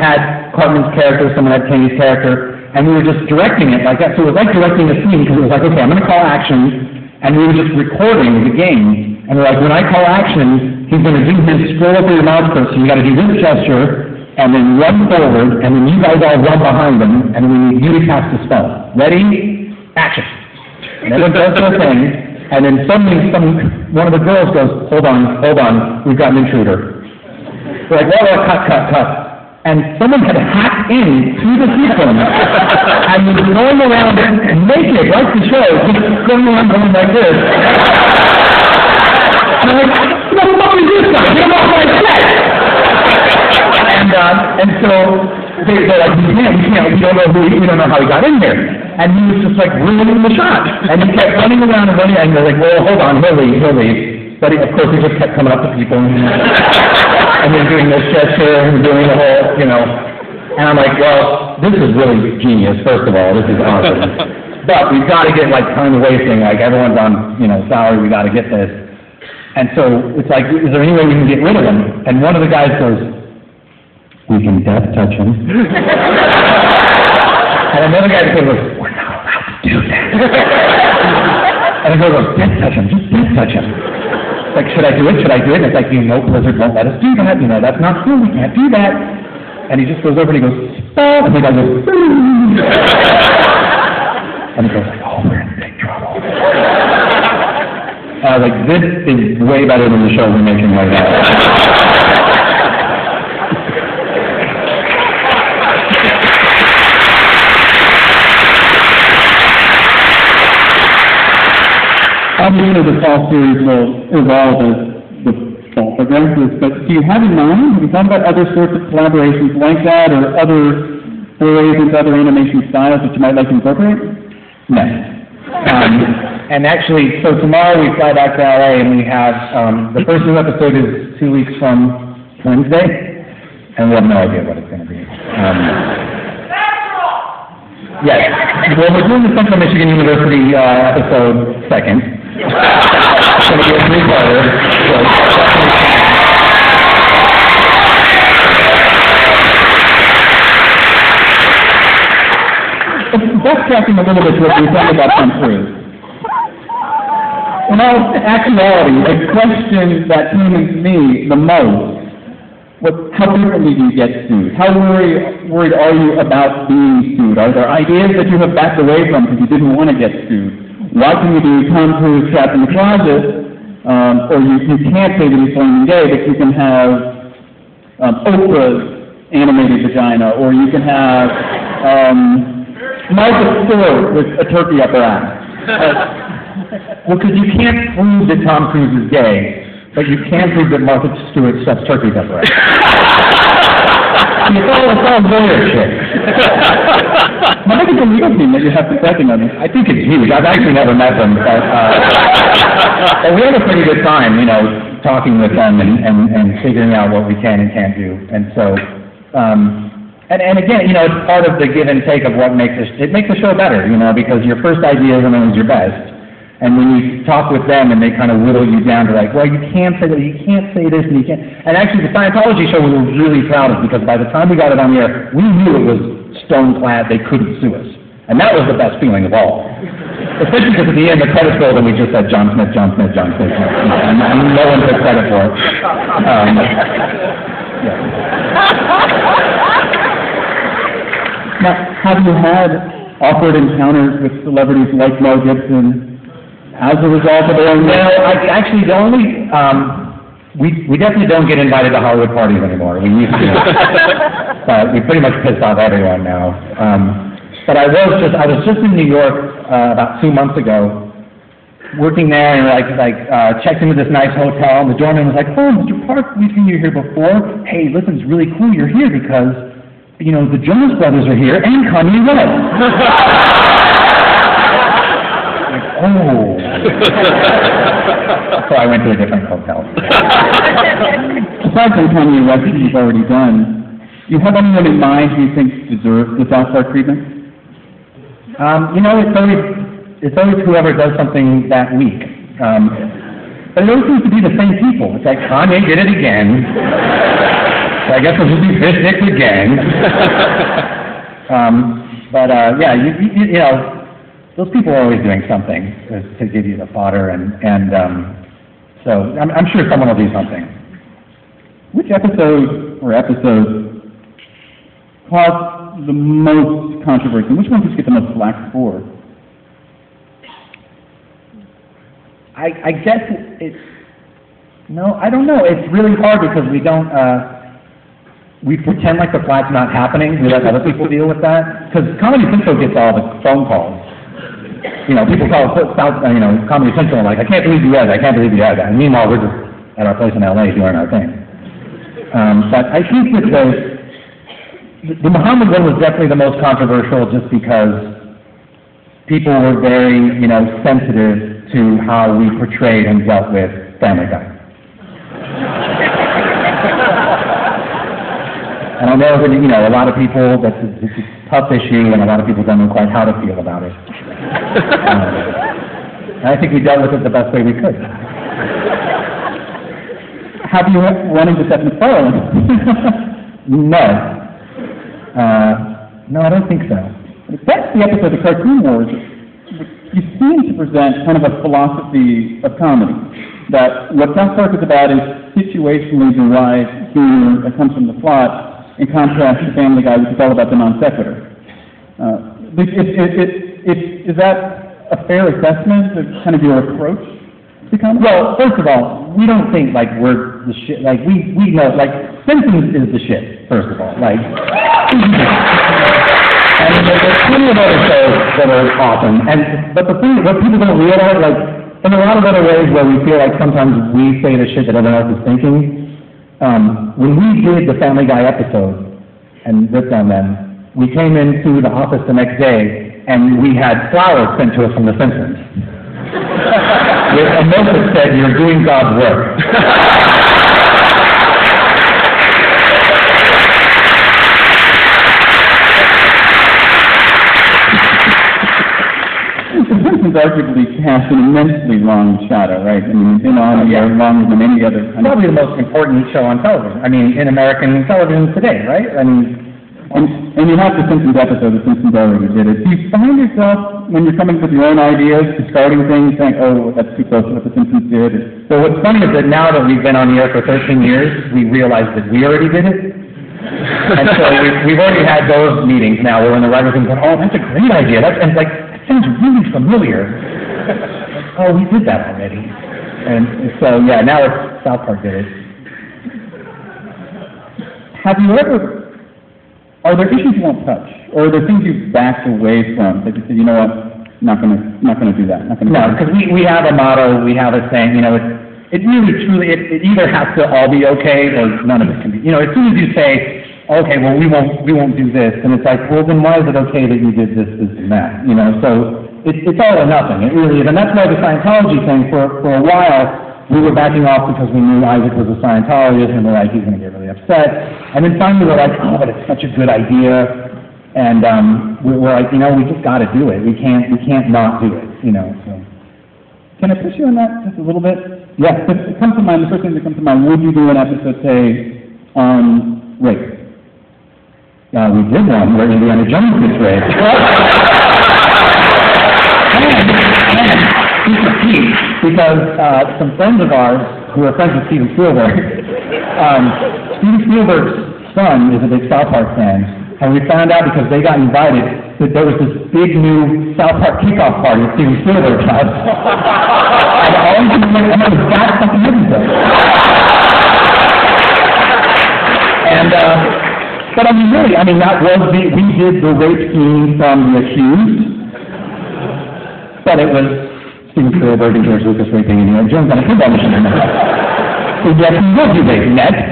had Cartman's character, someone had Kenny's character, and we were just directing it like that. So it was like directing a scene, because it was like, okay, I'm going to call action, and we were just recording the game. And we're like, when I call action, he's going to do his scroll over your mouse cursor, you got to do this gesture, and then run forward, and then you guys all run behind him, and we need you to cast a spell. Ready? Action. And everyone does their thing, and then suddenly one of the girls goes, hold on, we've got an intruder. We're like, well, cut. And someone had hacked in through the system, and was going around naked, like the show, just going around going like this. And I'm like, what the fuck is this guy? Get him off my set! And so they're like, we don't know how he got in there. And he was just like ruining the shot. And he kept running around, and they're like, well, hold on, he'll leave. But of course, he just kept coming up to people, and then doing this gesture, and doing the whole, And I'm like, well, this is really genius, first of all. This is awesome. But we've got to get, time wasting. Everyone's on, salary, we got to get this. And so it's like, is there any way we can get rid of him? And one of the guys goes, we can death touch him. And another guy goes, we're not allowed to do that. And he goes, death touch him, just death touch him. Like, should I do it? And it's like, Blizzard won't let us do that. That's not cool, we can't do that. And he just goes over and he goes, stop. And the guy goes, and he goes, oh, we're in big trouble. I was like, this is way better than the show we're making right now. Obviously, the fall series will evolve as the fall progresses, but do you have in mind, have you thought about other sorts of collaborations like that, or other forays into other animation styles that you might like to incorporate? No. And actually, so tomorrow we fly back to LA, and we have, the first new episode is 2 weeks from Wednesday, and we have no idea what it's going to be. Yes. Well, we're doing the Central Michigan University episode second. It's going to be a three-parter. Backtracking a little bit to what you were talking about Tom Cruise. In all actuality, a question that came to me the most was, how frequently do you get sued? How worried are you about being sued? Are there ideas that you have backed away from because you didn't want to get sued? Why can you do Tom Cruise trapped in the closet, or you can't say that he's flaming gay, but you can have Oprah's animated vagina, or you can have Martha Stewart with a turkey up her ass. Well, because you can't prove that Tom Cruise is gay, but you can prove that Martha Stewart stuffs turkeys up her ass. It's all lawyer shit. What is the legal team that you have protecting on this? I think it's huge. I've actually never met them, but we had a pretty good time, talking with them and figuring out what we can and can't do. And so, and again, it's part of the give and take of what makes it makes the show better, because your first idea isn't always your best. And when you talk with them and they kind of whittle you down to like, well, you can't say that, you can't say this, and you can't. And actually, the Scientology show we were really proud of, because by the time we got it on the air, we knew it was stone-clad, they couldn't sue us. And that was the best feeling of all. Especially because at the end, the credits rolled and we just said, John Smith. And no one took credit for it. Now, have you had awkward encounters with celebrities like Mel Gibson as a result of their own? No, actually, the only, we definitely don't get invited to Hollywood parties anymore. We used to. But we pretty much pissed off everyone now. But I was just in New York about 2 months ago, working there, and checked into this nice hotel, and the doorman was like, oh, Mr. Park, we've seen you here before. Hey, listen, it's really cool you're here because, the Jonas Brothers are here, and Kanye West. Oh. So I went to a different hotel. Aside from Kanye West that you've already done, do you have anyone in mind who you think deserves the South Park treatment? It's always whoever does something that week. But it always seems to be the same people. It's like, Kanye did it again. So I guess we'll just do fish sticks again. Yeah, you know, those people are always doing something to give you the fodder, so I'm sure someone will do something. Which episode or episodes caused the most controversy? Which one did you get the most flack for? I guess no, I don't know. It's really hard because we don't, we pretend like the flat's not happening. We let other people deal with that. Because Comedy Central gets all the phone calls. You know, people call Comedy Central like, I can't believe you had that, I can't believe you had that. And meanwhile, we're just at our place in LA doing our thing. But I think that the Muhammad one was definitely the most controversial just because people were very, you know, sensitive to how we portrayed and dealt with Family Guy. And I know that, you know, a lot of people, it's a tough issue, and a lot of people don't know quite how to feel about it. And I think we dealt with it the best way we could. Have you run into Seth MacFarlane? No. No, I don't think so. That's the episode of Cartoon Wars. You seem to present kind of a philosophy of comedy, that what South Park is about is situationally derived humor that comes from the plot, in contrast to Family Guy, which is all about the non sequitur. Is that a fair assessment of kind of your approach to comedy? Well, first of all, we don't think like we're the shit. Like we know, like Simpsons is the shit. First of all, like. And there's plenty of other shows that are awesome. But the thing, what people don't realize, like, in a lot of other ways where we feel like sometimes we say the shit that everyone else is thinking, when we did the Family Guy episode and ripped on them, we came into the office the next day and we had flowers sent to us from The Simpsons. With a note that said, "You're doing God's work." Simpsons arguably cast an immensely long shadow, right? I mean, it's been on here longer than any other kind Probably the most important show on television. I mean, in American television today, right? I mean, and you have the Simpsons episode, The Simpsons already did it. Do you find yourself, when you're coming up with your own ideas, discarding things, saying, oh, that's too close to what the Simpsons did? So what's funny is that now that we've been on the air for 13 years, we realize that we already did it. And so we've already had those meetings now where when the writers are going, oh, that's a great idea. And like, sounds really familiar. Oh, we did that already. And so, yeah, now it's South Park did it. Are there issues you won't touch? Or are there things you've backed away from that you said, you know what, not gonna do that. No, because we have a motto, we have a saying, you know, it really truly, it either has to all be okay or none of it can be. You know, as soon as you say, okay, well, we won't do this, and it's like, well, then why is it okay that you did this, and that? You know, so it's all or nothing. It really is, and that's why the Scientology thing for a while we were backing off because we knew Isaac was a Scientologist, and we're like, he's going to get really upset. And then finally we're like, oh, but it's such a good idea, and we're like, you know, we just got to do it. We can't not do it. You know. So. Can I push you on that just a little bit? Yeah. It comes to mind. The first thing that comes to mind. Would you do an episode, say, on rape? We did one where Indiana Jones gets raped. Because some friends of ours who are friends with Steven Spielberg, Steven Spielberg's son is a big South Park fan, and we found out because they got invited that there was this big new South Park kickoff party at Steven Spielberg's house. And all of them went, and it was that fucking episode. And, but I mean, really, I mean, that was we did the rape scene from The Accused, but it was Steven Spielberg and George Lucas raping Indiana Jones on a football mission. So yes, he will be raped next.